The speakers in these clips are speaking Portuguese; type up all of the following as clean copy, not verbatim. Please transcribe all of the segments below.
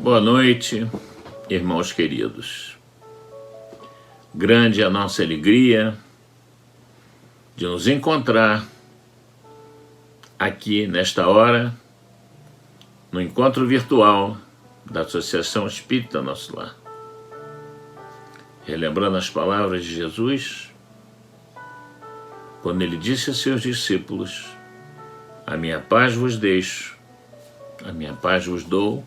Boa noite, irmãos queridos. Grande é a nossa alegria de nos encontrar aqui nesta hora, no encontro virtual da Associação Espírita Nosso Lar. Relembrando as palavras de Jesus, quando ele disse a seus discípulos: a minha paz vos deixo, a minha paz vos dou,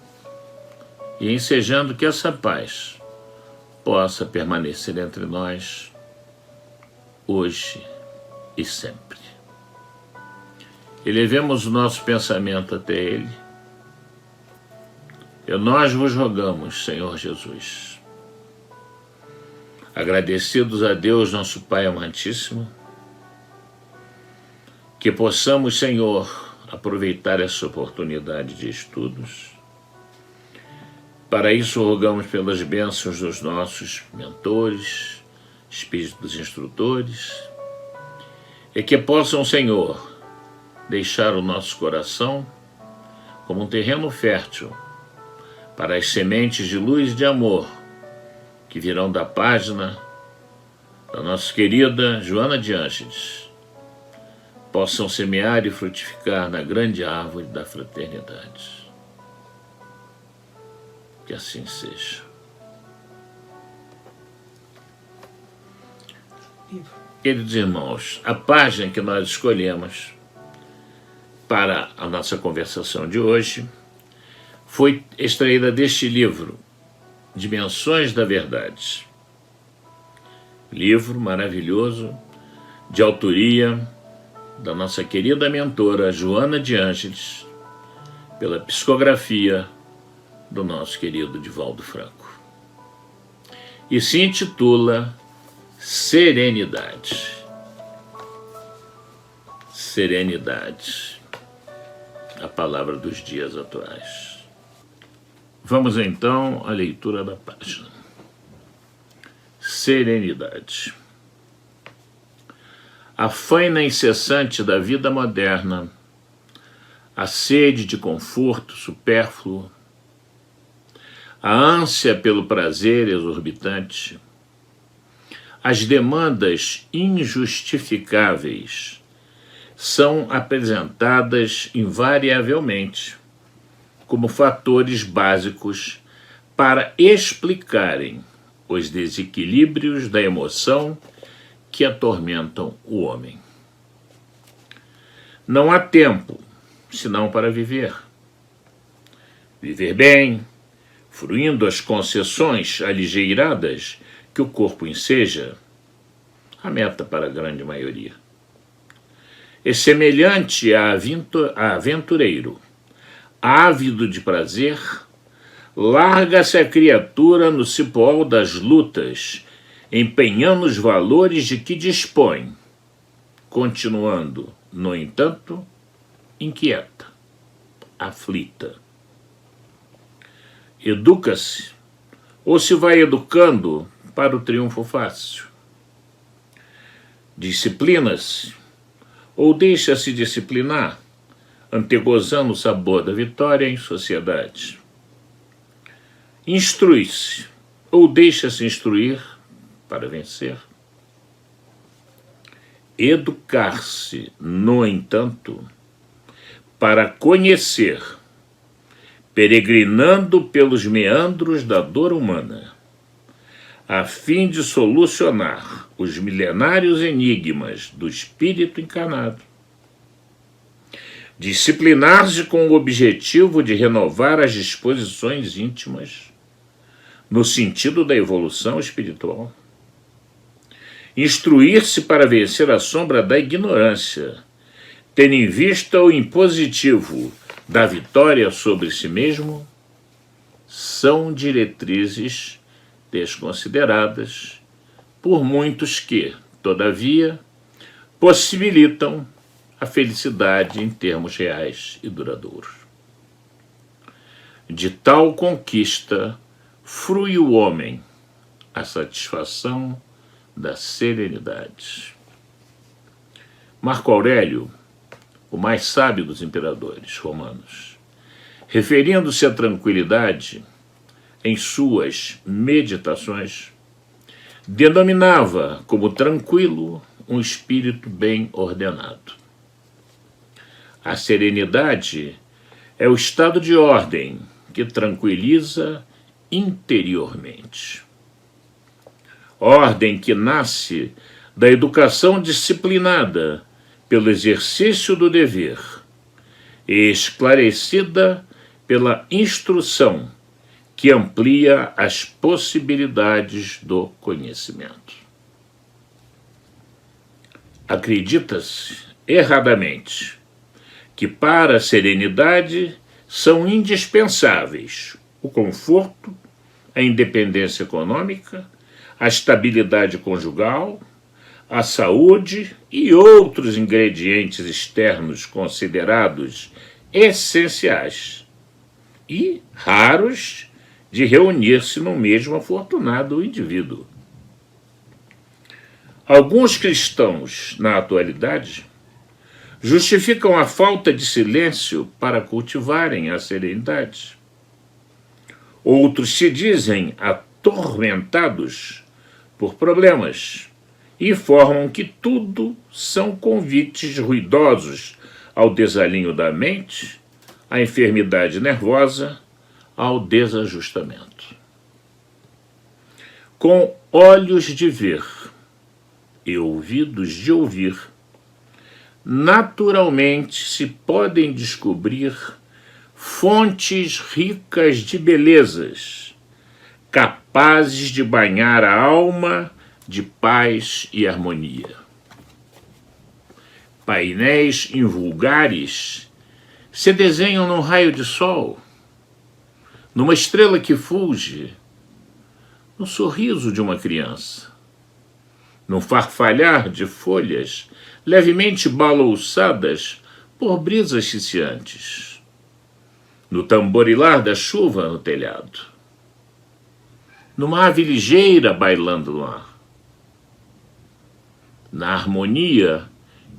e ensejando que essa paz possa permanecer entre nós hoje e sempre. Elevemos o nosso pensamento até Ele. E nós vos rogamos, Senhor Jesus, agradecidos a Deus, nosso Pai amantíssimo, que possamos, Senhor, aproveitar essa oportunidade de estudos. Para isso, rogamos pelas bênçãos dos nossos mentores, espíritos instrutores, e que possam, Senhor, deixar o nosso coração como um terreno fértil para as sementes de luz e de amor que virão da página da nossa querida Joana de Ângeles, possam semear e frutificar na grande árvore da fraternidade. Que assim seja. Queridos irmãos, a página que nós escolhemos para a nossa conversação de hoje foi extraída deste livro, Dimensões da Verdade. Livro maravilhoso, de autoria da nossa querida mentora Joana de Ângeles, pela psicografia do nosso querido Divaldo Franco. E se intitula Serenidade. Serenidade, a palavra dos dias atuais. Vamos então à leitura da página. Serenidade. A faina incessante da vida moderna, a sede de conforto supérfluo, a ânsia pelo prazer exorbitante, as demandas injustificáveis são apresentadas invariavelmente como fatores básicos para explicarem os desequilíbrios da emoção que atormentam o homem. Não há tempo senão para viver. Viver bem, fruindo as concessões aligeiradas que o corpo enseja, a meta para a grande maioria. É semelhante a aventureiro, ávido de prazer, larga-se a criatura no cipó das lutas, empenhando os valores de que dispõe, continuando, no entanto, inquieta, aflita. Educa-se, ou se vai educando para o triunfo fácil. Disciplina-se, ou deixa-se disciplinar, antegozando o sabor da vitória em sociedade. Instrui-se, ou deixa-se instruir para vencer. Educar-se, no entanto, para conhecer, peregrinando pelos meandros da dor humana, a fim de solucionar os milenários enigmas do espírito encarnado. Disciplinar-se com o objetivo de renovar as disposições íntimas no sentido da evolução espiritual. Instruir-se para vencer a sombra da ignorância, tendo em vista o impositivo da vitória sobre si mesmo, são diretrizes desconsideradas por muitos que, todavia, possibilitam a felicidade em termos reais e duradouros. De tal conquista frui o homem a satisfação da serenidade. Marco Aurélio, o mais sábio dos imperadores romanos, referindo-se à tranquilidade, em suas meditações, denominava como tranquilo um espírito bem ordenado. A serenidade é o estado de ordem que tranquiliza interiormente. Ordem que nasce da educação disciplinada pelo exercício do dever e esclarecida pela instrução que amplia as possibilidades do conhecimento. Acredita-se erradamente que para a serenidade são indispensáveis o conforto, a independência econômica, a estabilidade conjugal, a saúde e outros ingredientes externos considerados essenciais e raros de reunir-se no mesmo afortunado indivíduo. Alguns cristãos, na atualidade, justificam a falta de silêncio para cultivarem a serenidade. Outros se dizem atormentados por problemas e informam que tudo são convites ruidosos ao desalinho da mente, à enfermidade nervosa, ao desajustamento. Com olhos de ver e ouvidos de ouvir, naturalmente se podem descobrir fontes ricas de belezas, capazes de banhar a alma de paz e harmonia. Painéis invulgares se desenham num raio de sol, numa estrela que fulge, no sorriso de uma criança, num farfalhar de folhas levemente balouçadas por brisas ciciantes, no tamborilar da chuva no telhado, numa ave ligeira bailando no ar, na harmonia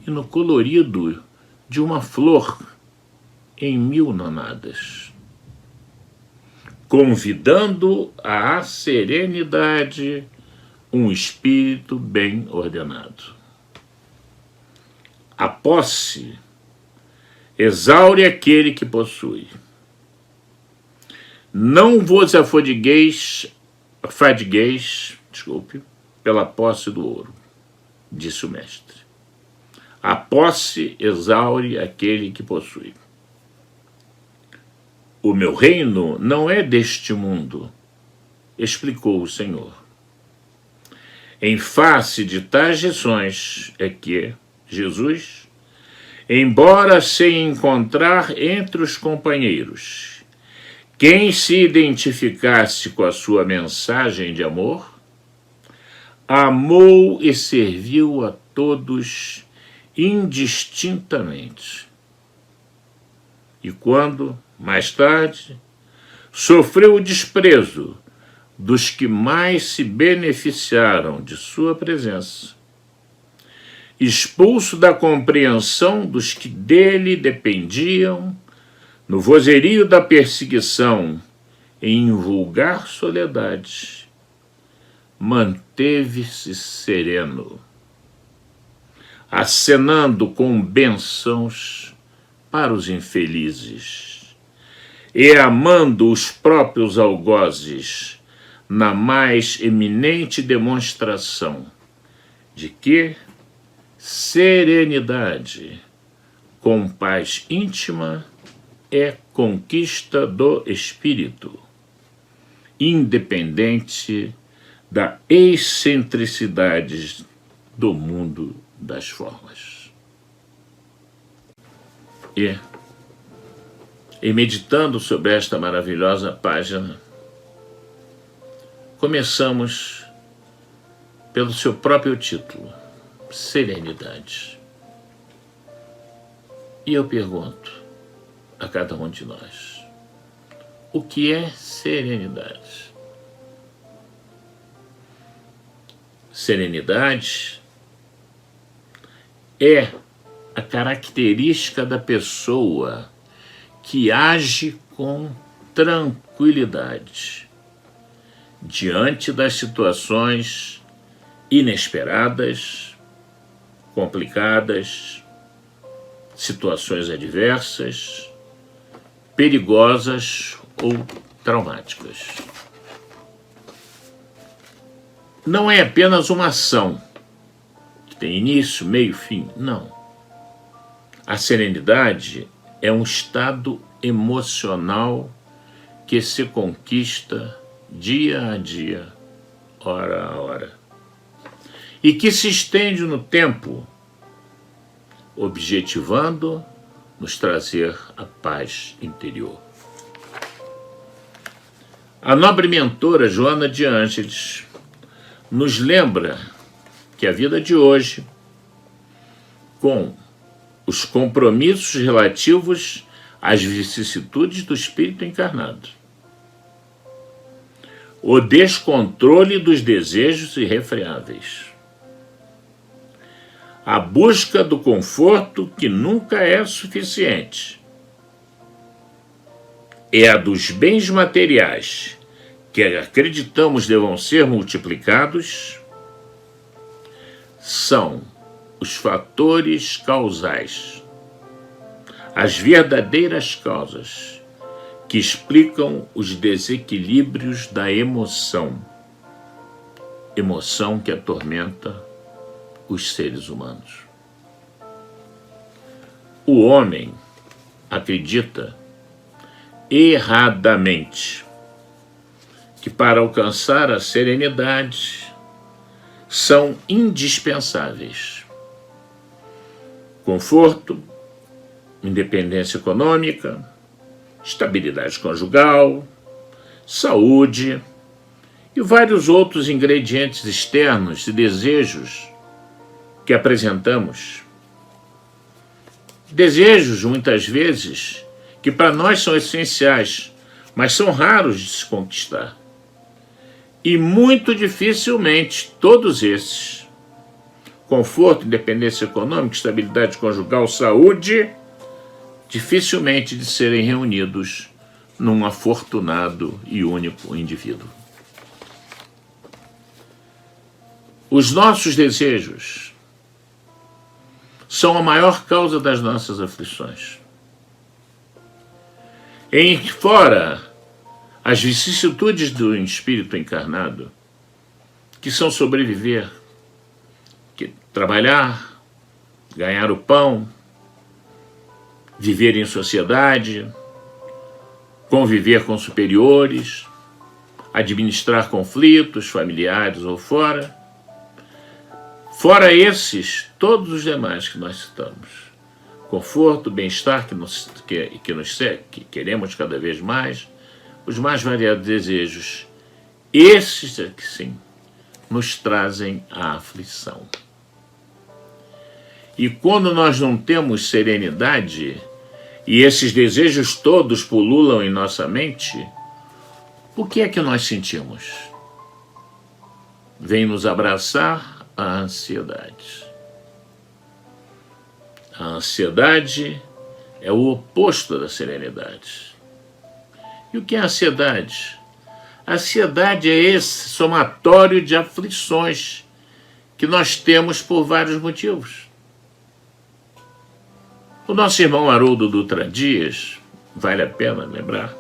e no colorido de uma flor em 1000 nonadas, convidando à serenidade um espírito bem ordenado. A posse exaure aquele que possui. Não vos afadigueis, pela posse do ouro, disse o mestre. A posse exaure aquele que possui. O meu reino não é deste mundo, explicou o Senhor. Em face de tais lições é que Jesus, embora se encontrar entre os companheiros, quem se identificasse com a sua mensagem de amor, amou e serviu a todos indistintamente. E quando, mais tarde, sofreu o desprezo dos que mais se beneficiaram de sua presença, expulso da compreensão dos que dele dependiam, no vozerio da perseguição em vulgar soledade, manteve-se sereno, acenando com bênçãos para os infelizes e amando os próprios algozes na mais eminente demonstração de que serenidade com paz íntima é conquista do espírito, independente da excentricidade do mundo das formas. E meditando sobre esta maravilhosa página, começamos pelo seu próprio título, Serenidade. E eu pergunto a cada um de nós, o que é serenidade? Serenidade é a característica da pessoa que age com tranquilidade, diante das situações inesperadas, complicadas, situações adversas, perigosas ou traumáticas. Não é apenas uma ação que tem início, meio, fim. Não. A serenidade é um estado emocional que se conquista dia a dia, hora a hora, e que se estende no tempo, objetivando nos trazer a paz interior. A nobre mentora Joana de Ângeles nos lembra que a vida de hoje, com os compromissos relativos às vicissitudes do espírito encarnado, o descontrole dos desejos irrefreáveis, a busca do conforto que nunca é suficiente, e a dos bens materiais que acreditamos devam ser multiplicados, são os fatores causais, as verdadeiras causas que explicam os desequilíbrios da emoção que atormenta os seres humanos. O homem acredita erradamente que para alcançar a serenidade são indispensáveis conforto, independência econômica, estabilidade conjugal, saúde e vários outros ingredientes externos e desejos que apresentamos. Desejos, muitas vezes, que para nós são essenciais, mas são raros de se conquistar. E muito dificilmente todos esses, conforto, independência econômica, estabilidade conjugal, saúde, dificilmente de serem reunidos num afortunado e único indivíduo. Os nossos desejos são a maior causa das nossas aflições. Fora as vicissitudes do espírito encarnado, que são sobreviver, que trabalhar, ganhar o pão, viver em sociedade, conviver com superiores, administrar conflitos familiares ou fora. Fora esses, todos os demais que nós citamos. Conforto, bem-estar que queremos cada vez mais, os mais variados desejos. Esses aqui sim nos trazem a aflição. E quando nós não temos serenidade e esses desejos todos pululam em nossa mente, o que é que nós sentimos? Vem nos abraçar a ansiedade. A ansiedade é o oposto da serenidade. E o que é a ansiedade? A ansiedade é esse somatório de aflições que nós temos por vários motivos. O nosso irmão Haroldo Dutra Dias, vale a pena lembrar,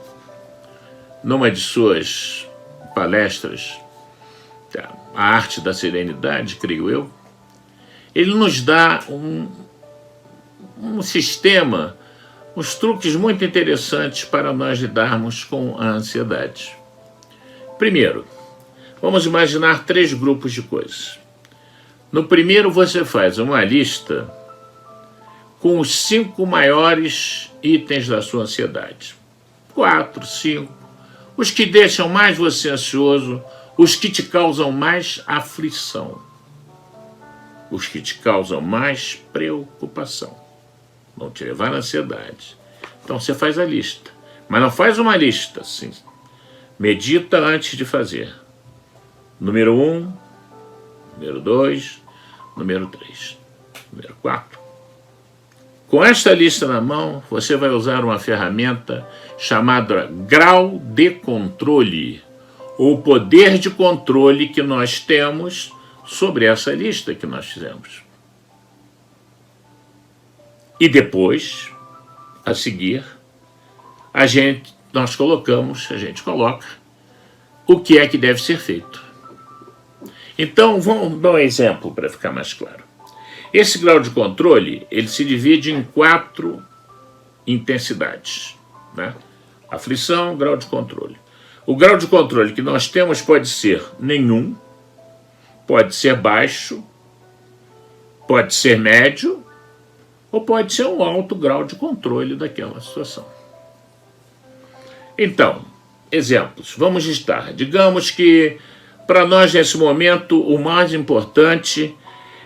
numa de suas palestras, A Arte da Serenidade, creio eu, ele nos dá um sistema, uns truques muito interessantes para nós lidarmos com a ansiedade. Primeiro, vamos imaginar 3 grupos de coisas. No primeiro, você faz uma lista com os 5 maiores itens da sua ansiedade. 4, 5, os que deixam mais você ansioso, os que te causam mais aflição, os que te causam mais preocupação, vão te levar à ansiedade. Então você faz a lista, mas não faz uma lista assim. Medita antes de fazer. Número 1, número 2, número 3, número 4. Com esta lista na mão, você vai usar uma ferramenta chamada grau de controle, ou o poder de controle que nós temos sobre essa lista que nós fizemos. E depois, a seguir, a gente coloca o que é que deve ser feito. Então, vamos dar um exemplo para ficar mais claro. Esse grau de controle, ele se divide em 4 intensidades, né? Aflição, grau de controle. O grau de controle que nós temos pode ser nenhum, pode ser baixo, pode ser médio, ou pode ser um alto grau de controle daquela situação. Então, exemplos. Vamos listar. Digamos que, para nós, nesse momento, o mais importante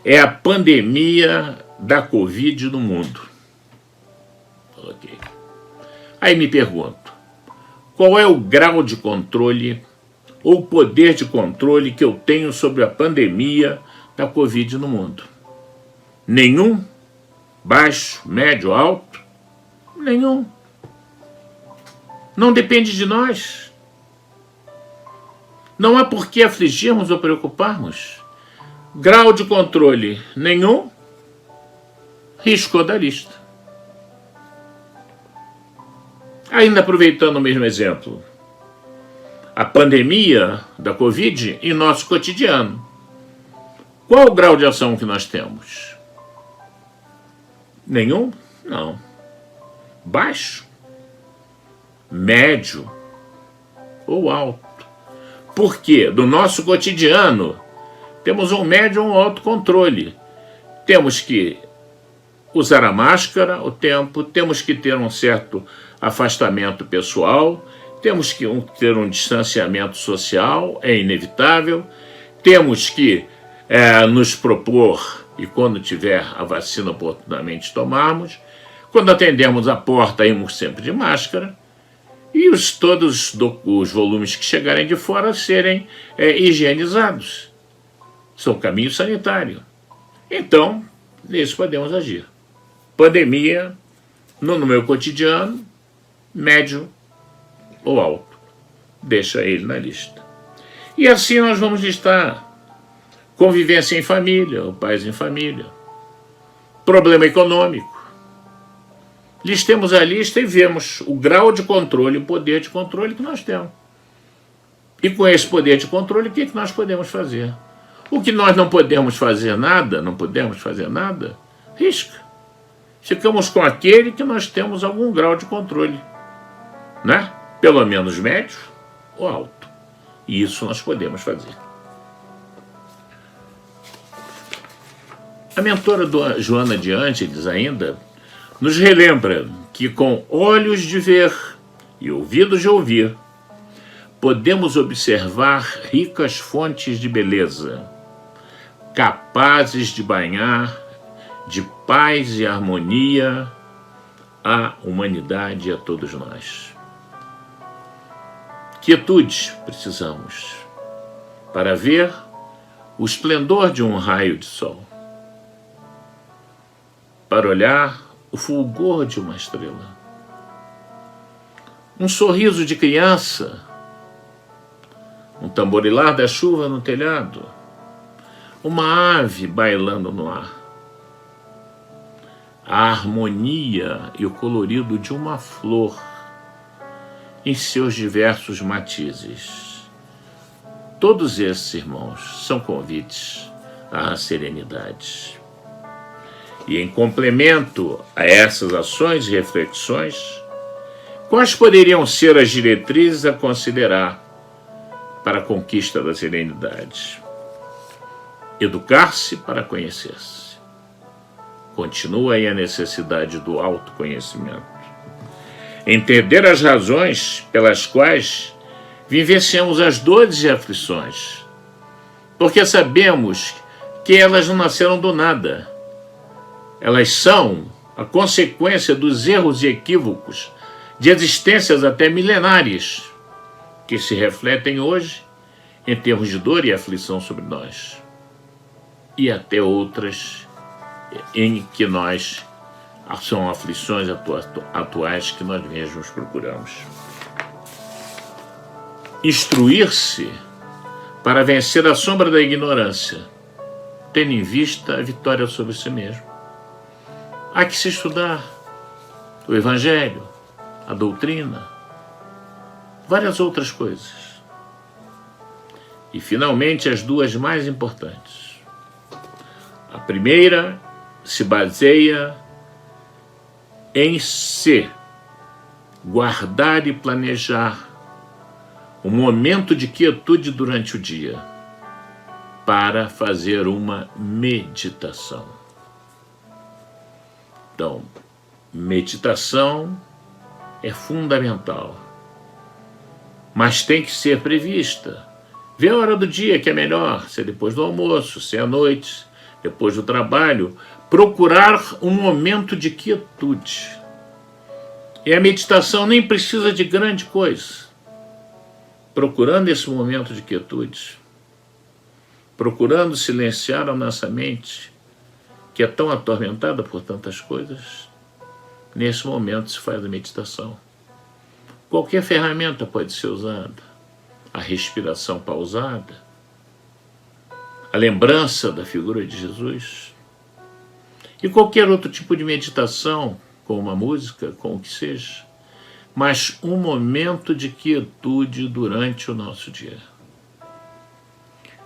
é a pandemia da Covid no mundo. Ok. Aí me pergunto, qual é o grau de controle ou poder de controle que eu tenho sobre a pandemia da Covid no mundo? Nenhum? Baixo? Médio? Alto? Nenhum. Não depende de nós. Não há por que afligirmos ou preocuparmos. Grau de controle nenhum, riscou da lista. Ainda aproveitando o mesmo exemplo, a pandemia da Covid em nosso cotidiano. Qual o grau de ação que nós temos? Nenhum? Não. Baixo? Médio? Ou alto? Porque do nosso cotidiano temos um médio ou um alto controle. Temos que usar a máscara o tempo, temos que ter um certo afastamento pessoal, temos que ter um distanciamento social, é inevitável, temos que nos propor, e quando tiver a vacina oportunamente tomarmos, quando atendermos a porta, irmos sempre de máscara, e todos os volumes que chegarem de fora serem higienizados. São caminho sanitário. Então, nisso podemos agir. Pandemia, no meu cotidiano, médio ou alto. Deixa ele na lista. E assim nós vamos listar convivência em família, ou paz em família. Problema econômico. Listemos a lista e vemos o grau de controle, o poder de controle que nós temos. E com esse poder de controle, o que nós podemos fazer? O que nós não podemos fazer nada, risca. Ficamos com aquele que nós temos algum grau de controle, né? Pelo menos médio ou alto. E isso nós podemos fazer. A mentora Joana de Ângeles ainda nos relembra que com olhos de ver e ouvidos de ouvir, podemos observar ricas fontes de beleza, capazes de banhar de paz e harmonia a humanidade e a todos nós. Quietude precisamos para ver o esplendor de um raio de sol, para olhar o fulgor de uma estrela, um sorriso de criança, um tamborilar da chuva no telhado, uma ave bailando no ar, a harmonia e o colorido de uma flor em seus diversos matizes. Todos esses, irmãos, são convites à serenidade. E em complemento a essas ações e reflexões, quais poderiam ser as diretrizes a considerar para a conquista da serenidade? Educar-se para conhecer-se. Continua aí a necessidade do autoconhecimento. Entender as razões pelas quais vivenciamos as dores e aflições, porque sabemos que elas não nasceram do nada. Elas são a consequência dos erros e equívocos de existências até milenares, que se refletem hoje em termos de dor e aflição sobre nós, e até outras em que nós são aflições atuais que nós mesmos procuramos. instruir-se para vencer a sombra da ignorância, tendo em vista a vitória sobre si mesmo. Há que se estudar o Evangelho, a doutrina, várias outras coisas. E, finalmente, as duas mais importantes. A primeira se baseia em se guardar e planejar um momento de quietude durante o dia para fazer uma meditação. Então, meditação é fundamental, mas tem que ser prevista. Vê a hora do dia que é melhor, se é depois do almoço, se é à noite, depois do trabalho. Procurar um momento de quietude. E a meditação nem precisa de grande coisa. Procurando esse momento de quietude, procurando silenciar a nossa mente, que é tão atormentada por tantas coisas, nesse momento se faz a meditação. Qualquer ferramenta pode ser usada. A respiração pausada, a lembrança da figura de Jesus, e qualquer outro tipo de meditação, com uma música, com o que seja, mas um momento de quietude durante o nosso dia.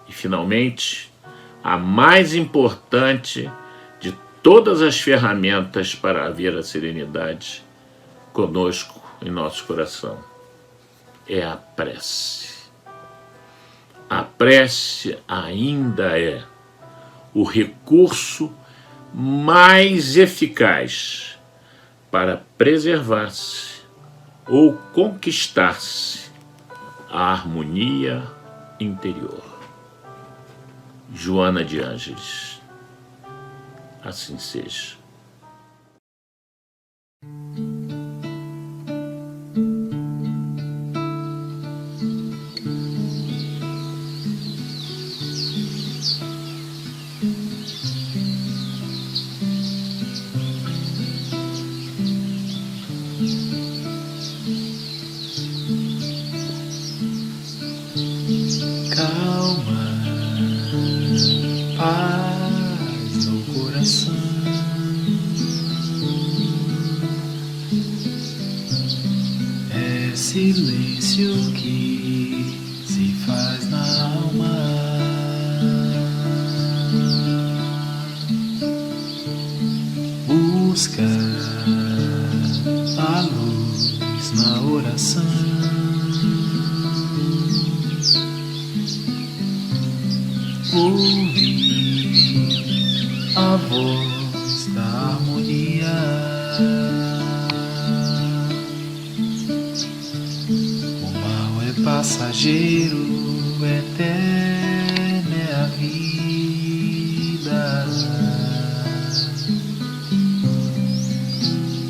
E, finalmente, a mais importante de todas as ferramentas para haver a serenidade conosco em nosso coração é a prece. A prece ainda é o recurso mais eficaz para preservar-se ou conquistar-se a harmonia interior. Joana de Ângeles. Assim seja. Calma, paz no coração. É silêncio que se faz na alma. Busca a luz na oração. Ouvir a voz da harmonia. O mal é passageiro, eterna é a vida.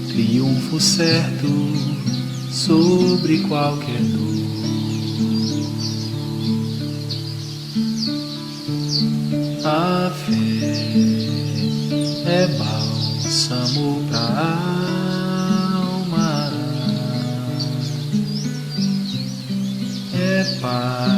Triunfo certo sobre qualquer dor. A fé é bálsamo pra alma, é paz